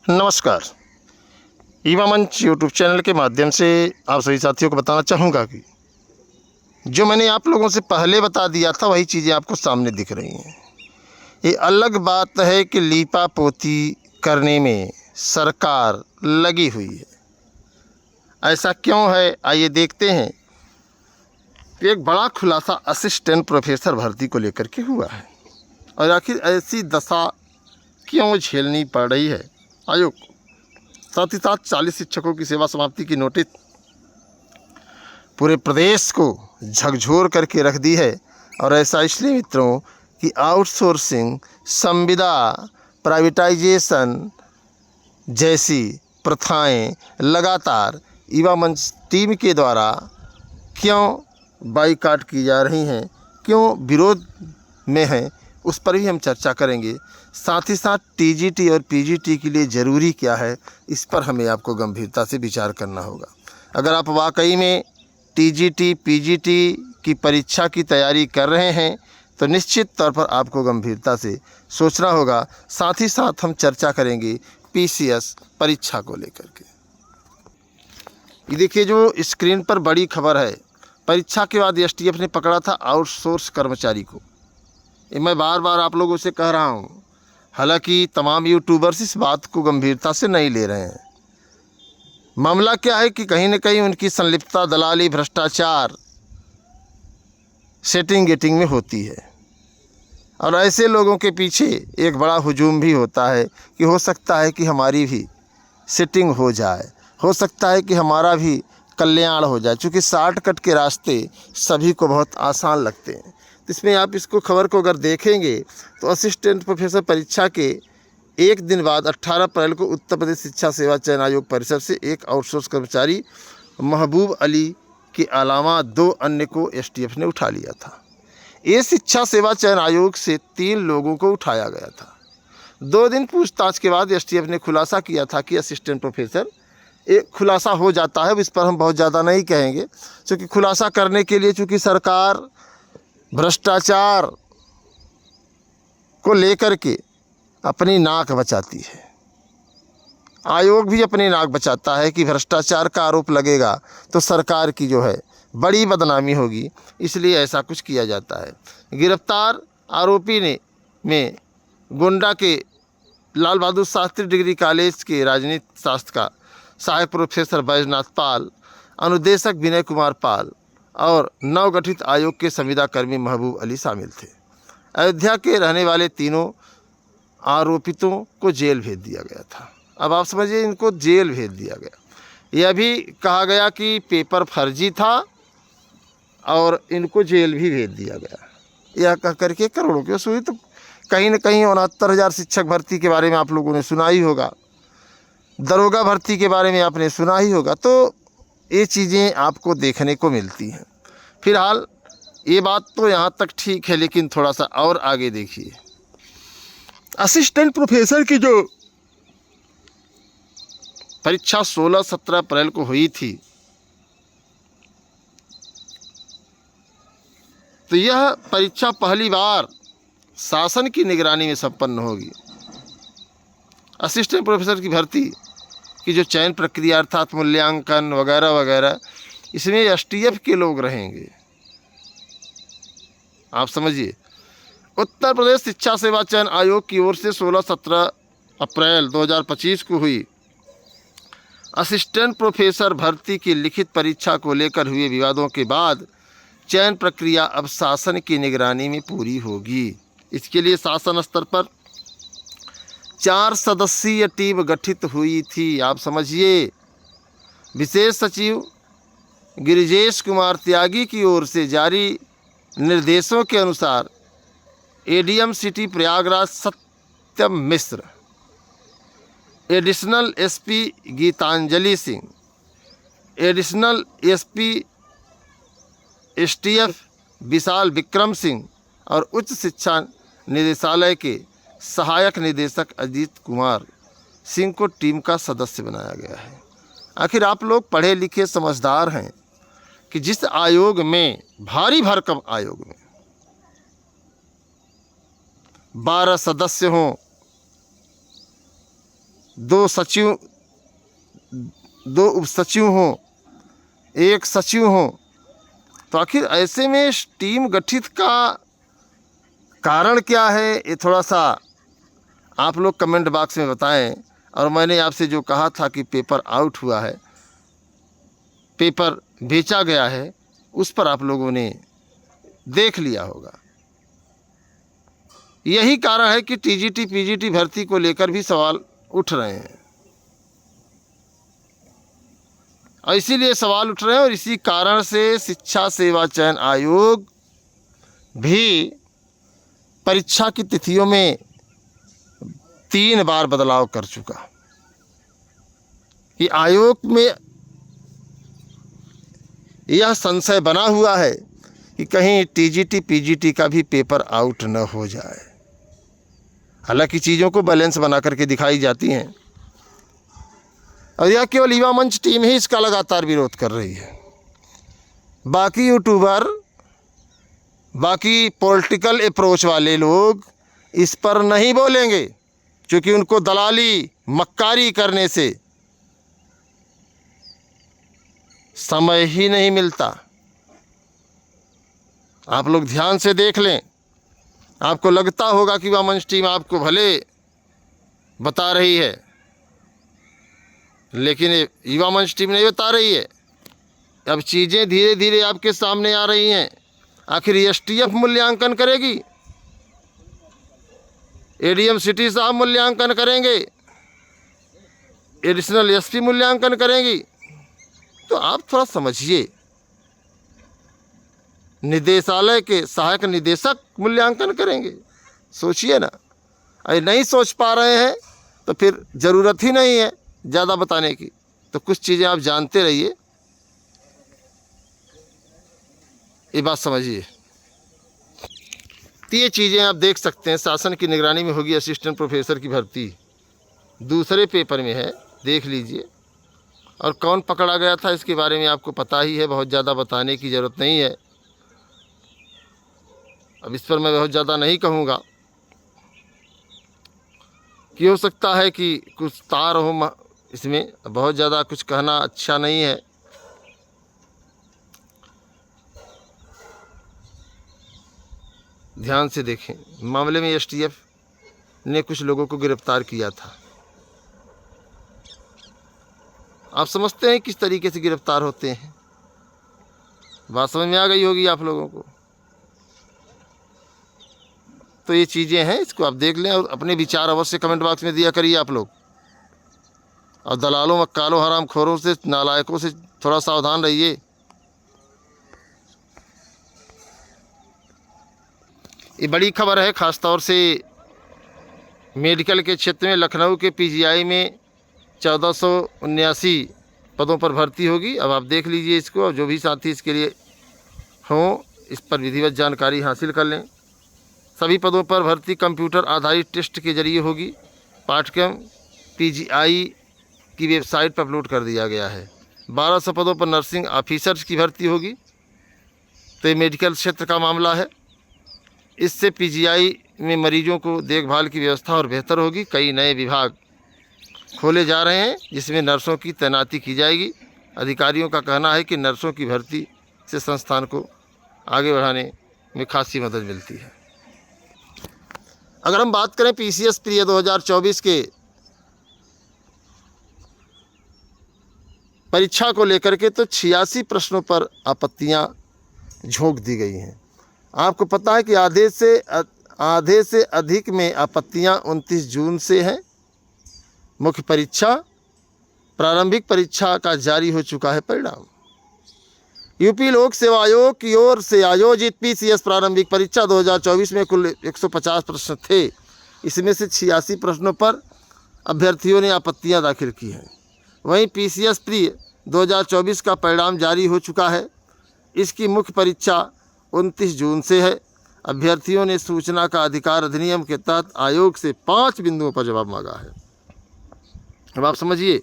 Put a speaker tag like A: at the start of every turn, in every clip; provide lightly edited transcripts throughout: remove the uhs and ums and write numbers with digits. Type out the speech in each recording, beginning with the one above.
A: नमस्कार। युवा मंच यूट्यूब चैनल के माध्यम से आप सभी साथियों को बताना चाहूँगा कि जो मैंने आप लोगों से पहले बता दिया था वही चीज़ें आपको सामने दिख रही हैं। ये अलग बात है कि लीपा पोती करने में सरकार लगी हुई है। ऐसा क्यों है, आइए देखते हैं। कि एक बड़ा खुलासा असिस्टेंट प्रोफेसर भर्ती को लेकर के हुआ है और आखिर ऐसी दशा क्यों झेलनी पड़ रही है आयोग। साथ ही साथ 40 शिक्षकों की सेवा समाप्ति की नोटिस पूरे प्रदेश को झकझोर करके रख दी है। और ऐसा इसलिए मित्रों कि आउटसोर्सिंग, संविदा, प्राइवेटाइजेशन जैसी प्रथाएं लगातार युवा मंच टीम के द्वारा क्यों बाइकाट की जा रही हैं, क्यों विरोध में हैं, उस पर भी हम चर्चा करेंगे। साथ ही साथ टीजीटी और पीजीटी के लिए ज़रूरी क्या है, इस पर हमें आपको गंभीरता से विचार करना होगा। अगर आप वाकई में टीजीटी पीजीटी की परीक्षा की तैयारी कर रहे हैं तो निश्चित तौर पर आपको गंभीरता से सोचना होगा। साथ ही साथ हम चर्चा करेंगे पीसीएस परीक्षा को लेकर के। ये देखिए जो स्क्रीन पर बड़ी खबर है, परीक्षा के बाद एसटीएफ ने पकड़ा था आउटसोर्स कर्मचारी को। ये मैं बार बार आप लोगों से कह रहा हूँ, हालांकि तमाम यूट्यूबर्स इस बात को गंभीरता से नहीं ले रहे हैं। मामला क्या है कि कहीं न कहीं उनकी संलिप्तता दलाली, भ्रष्टाचार, सेटिंग गेटिंग में होती है और ऐसे लोगों के पीछे एक बड़ा हुजूम भी होता है कि हो सकता है कि हमारी भी सेटिंग हो जाए, हो सकता है कि हमारा भी कल्याण हो जाए। चूँकि शॉर्टकट के रास्ते सभी को बहुत आसान लगते हैं। तो इसमें आप इसको खबर को अगर देखेंगे तो असिस्टेंट प्रोफेसर परीक्षा के एक दिन बाद 18 अप्रैल को उत्तर प्रदेश शिक्षा सेवा चयन आयोग परिसर से एक आउटसोर्स कर्मचारी महबूब अली के अलावा 2 अन्य को एसटीएफ ने उठा लिया था। ये शिक्षा सेवा चयन आयोग से 3 लोगों को उठाया गया था। 2 दिन पूछताछ के बाद एसटीएफ ने खुलासा किया था कि असिस्टेंट प्रोफेसर, एक खुलासा हो जाता है, इस पर हम बहुत ज़्यादा नहीं कहेंगे, क्योंकि खुलासा करने के लिए चूँकि सरकार भ्रष्टाचार को लेकर के अपनी नाक बचाती है, आयोग भी अपनी नाक बचाता है कि भ्रष्टाचार का आरोप लगेगा तो सरकार की जो है बड़ी बदनामी होगी, इसलिए ऐसा कुछ किया जाता है। गिरफ्तार आरोपी में गोंडा के लाल बहादुर शास्त्री डिग्री कॉलेज के राजनीति शास्त्र का सहायक प्रोफेसर बैजनाथ पाल, अनुदेशक विनय कुमार पाल और नवगठित आयोग के संविदा कर्मी महबूब अली शामिल थे। अयोध्या के रहने वाले तीनों आरोपितों को जेल भेज दिया गया था। अब आप समझिए, इनको जेल भेज दिया गया। यह भी कहा गया कि पेपर फर्जी था और इनको जेल भी भेज दिया गया। यह कह करके करोड़ों की वसूली। तो कहीं न कहीं 69,000 शिक्षक भर्ती के बारे में आप लोगों ने सुना ही होगा, दरोगा भर्ती के बारे में आपने सुना ही होगा। तो ये चीज़ें आपको देखने को मिलती हैं। फिलहाल ये बात तो यहाँ तक ठीक है, लेकिन थोड़ा सा और आगे देखिए। असिस्टेंट प्रोफेसर की जो परीक्षा 16-17 अप्रैल को हुई थी, तो यह परीक्षा पहली बार शासन की निगरानी में संपन्न होगी। असिस्टेंट प्रोफेसर की भर्ती की जो चयन प्रक्रिया अर्थात मूल्यांकन वगैरह वगैरह, इसमें एसटीएफ के लोग रहेंगे। आप समझिए, उत्तर प्रदेश शिक्षा सेवा चयन आयोग की ओर से 16-17 अप्रैल 2025 को हुई असिस्टेंट प्रोफेसर भर्ती की लिखित परीक्षा को लेकर हुए विवादों के बाद चयन प्रक्रिया अब शासन की निगरानी में पूरी होगी। इसके लिए शासन स्तर पर 4 सदस्यीय टीम गठित हुई थी। आप समझिए, विशेष सचिव गिरिजेश कुमार त्यागी की ओर से जारी निर्देशों के अनुसार ADM city Prayagraj Satyam Mishra, additional SP Geetanjali Singh, additional SP STF Vishal Vikram Singh और उच्च शिक्षा निदेशालय के सहायक निदेशक अजीत कुमार सिंह को टीम का सदस्य बनाया गया है। आखिर आप लोग पढ़े लिखे समझदार हैं कि जिस आयोग में, भारी भरकम आयोग में 12 सदस्य हों, 2 सचिव, 2 उप सचिव हों, 1 सचिव हों, तो आखिर ऐसे में टीम गठित का कारण क्या है, ये थोड़ा सा आप लोग कमेंट बॉक्स में बताएं। और मैंने आपसे जो कहा था कि पेपर आउट हुआ है, पेपर बेचा गया है, उस पर आप लोगों ने देख लिया होगा। यही कारण है कि टीजीटी पीजीटी भर्ती को लेकर भी सवाल उठ रहे हैं, और इसीलिए सवाल उठ रहे हैं। और इसी कारण से शिक्षा सेवा चयन आयोग भी परीक्षा की तिथियों में 3 बार बदलाव कर चुका कि आयोग में यह संशय बना हुआ है कि कहीं टीजीटी पीजीटी का भी पेपर आउट न हो जाए। हालांकि चीज़ों को बैलेंस बना करके दिखाई जाती हैं, और यह केवल युवा मंच टीम ही इसका लगातार विरोध कर रही है। बाकी यूट्यूबर, बाकी पॉलिटिकल अप्रोच वाले लोग इस पर नहीं बोलेंगे, क्योंकि उनको दलाली मक्कारी करने से समय ही नहीं मिलता। आप लोग ध्यान से देख लें, आपको लगता होगा कि युवा मंच टीम आपको भले बता रही है, लेकिन युवा मंच टीम नहीं बता रही है। अब चीज़ें धीरे धीरे आपके सामने आ रही हैं। आखिर एसटीएफ मूल्यांकन करेगी, एडीएम सिटी साहब मूल्यांकन करेंगे, एडिशनल एसपी मूल्यांकन करेंगी, तो आप थोड़ा समझिए। निदेशालय के सहायक निदेशक मूल्यांकन करेंगे, सोचिए ना। अरे नहीं सोच पा रहे हैं तो फिर ज़रूरत ही नहीं है ज़्यादा बताने की, तो कुछ चीज़ें आप जानते रहिए, ये बात समझिए। तो ये चीज़ें आप देख सकते हैं, शासन की निगरानी में होगी असिस्टेंट प्रोफेसर की भर्ती, दूसरे पेपर में है, देख लीजिए। और कौन पकड़ा गया था इसके बारे में आपको पता ही है, बहुत ज़्यादा बताने की ज़रूरत नहीं है। अब इस पर मैं बहुत ज़्यादा नहीं कहूँगा कि हो सकता है कि कुछ तार हो इसमें, बहुत ज़्यादा कुछ कहना अच्छा नहीं है। ध्यान से देखें, मामले में एसटीएफ ने कुछ लोगों को गिरफ्तार किया था। आप समझते हैं किस तरीके से गिरफ्तार होते हैं, बात समझ में आ गई होगी आप लोगों को। तो ये चीज़ें हैं, इसको आप देख लें और अपने विचार अवश्य कमेंट बॉक्स में दिया करिए आप लोग। और दलालों मक्कालों हरामखोरों से, नालायकों से थोड़ा सावधान रहिए। ये बड़ी खबर है, ख़ासतौर से मेडिकल के क्षेत्र में। लखनऊ के पीजीआई में 1479 पदों पर भर्ती होगी। अब आप देख लीजिए इसको, और जो भी साथी इसके लिए हों इस पर विधिवत जानकारी हासिल कर लें। सभी पदों पर भर्ती कंप्यूटर आधारित टेस्ट के जरिए होगी। पाठ्यक्रम पीजीआई की वेबसाइट पर अपलोड कर दिया गया है। 1200 पदों पर नर्सिंग ऑफिसर्स की भर्ती होगी। तो ये मेडिकल क्षेत्र का मामला है। इससे पीजीआई में मरीजों को देखभाल की व्यवस्था और बेहतर होगी। कई नए विभाग खोले जा रहे हैं जिसमें नर्सों की तैनाती की जाएगी। अधिकारियों का कहना है कि नर्सों की भर्ती से संस्थान को आगे बढ़ाने में खासी मदद मिलती है। अगर हम बात करें पीसीएस प्रिय 2024 के परीक्षा को लेकर के, तो 86 प्रश्नों पर आपत्तियां झोंक दी गई हैं। आपको पता है कि आधे से अधिक में आपत्तियां 29 जून से हैं। मुख्य परीक्षा, प्रारंभिक परीक्षा का जारी हो चुका है परिणाम। यूपी लोक सेवा आयोग की ओर से आयोजित पीसीएस प्रारंभिक परीक्षा 2024 में कुल 150 प्रश्न थे। इसमें से 86 प्रश्नों पर अभ्यर्थियों ने आपत्तियां दाखिल की हैं। वहीं पीसीएस प्री 2024 का परिणाम जारी हो चुका है। इसकी मुख्य परीक्षा 29 जून से है। अभ्यर्थियों ने सूचना का अधिकार अधिनियम के तहत आयोग से 5 बिंदुओं पर जवाब मांगा है। अब आप समझिए,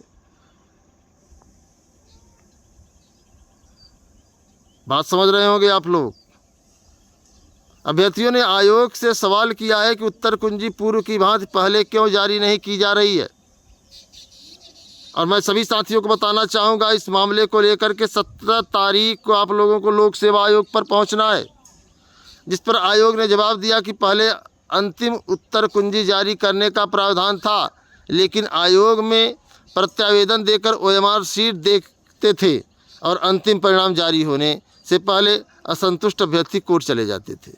A: बात समझ रहे होंगे आप लोग। अभ्यर्थियों ने आयोग से सवाल किया है कि उत्तर कुंजी पूर्व की भांति पहले क्यों जारी नहीं की जा रही है। और मैं सभी साथियों को बताना चाहूँगा इस मामले को लेकर के 17 तारीख को आप लोगों को लोक सेवा आयोग पर पहुँचना है, जिस पर आयोग ने जवाब दिया कि पहले अंतिम उत्तर कुंजी जारी करने का प्रावधान था, लेकिन आयोग में प्रत्यावेदन देकर OMR शीट देखते थे और अंतिम परिणाम जारी होने से पहले असंतुष्ट अभ्यर्थी कोर्ट चले जाते थे,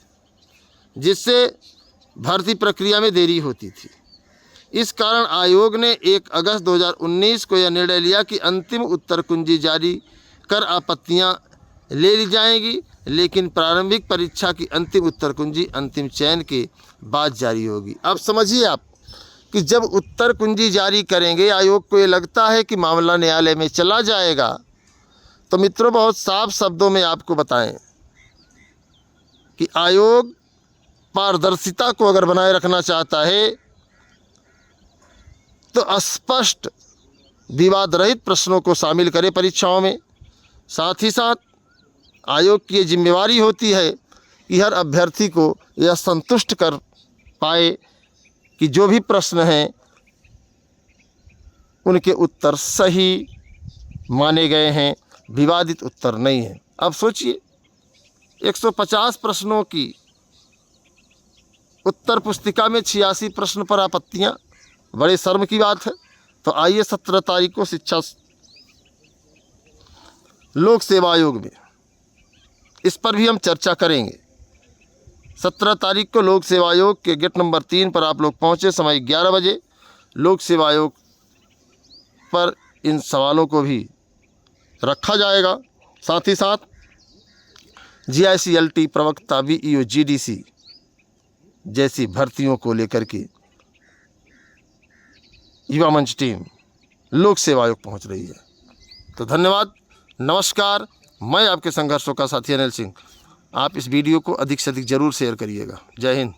A: जिससे भर्ती प्रक्रिया में देरी होती थी। इस कारण आयोग ने 1 अगस्त 2019 को यह निर्णय लिया कि अंतिम उत्तर कुंजी जारी कर आपत्तियां ले ली जाएंगी, लेकिन प्रारंभिक परीक्षा की अंतिम उत्तर कुंजी अंतिम चयन के बाद जारी होगी। अब समझिए आप कि जब उत्तर कुंजी जारी करेंगे, आयोग को ये लगता है कि मामला न्यायालय में चला जाएगा, तो मित्रों बहुत साफ शब्दों में आपको बताएं कि आयोग पारदर्शिता को अगर बनाए रखना चाहता है तो स्पष्ट विवाद रहित प्रश्नों को शामिल करे परीक्षाओं में। साथ ही साथ आयोग की ये जिम्मेवारी होती है कि हर अभ्यर्थी को यह संतुष्ट कर पाए कि जो भी प्रश्न हैं उनके उत्तर सही माने गए हैं, विवादित उत्तर नहीं है। अब सोचिए 150 प्रश्नों की उत्तर पुस्तिका में 86 प्रश्न पर आपत्तियां, बड़े शर्म की बात है। तो आइए 17 तारीख को शिक्षा लोक सेवा आयोग में इस पर भी हम चर्चा करेंगे। 17 तारीख को लोक सेवा आयोग के गेट नंबर 3 पर आप लोग पहुँचे, समय 11 बजे। लोक सेवा आयोग पर इन सवालों को भी रखा जाएगा। साथ ही साथ GICLT प्रवक्ता, BEO, GDC जैसी भर्तियों को लेकर के युवा मंच टीम लोक सेवा आयोग पहुंच रही है। तो धन्यवाद, नमस्कार। मैं आपके संघर्षों का साथी अनिल सिंह। आप इस वीडियो को अधिक से अधिक जरूर शेयर करिएगा। जय हिंद।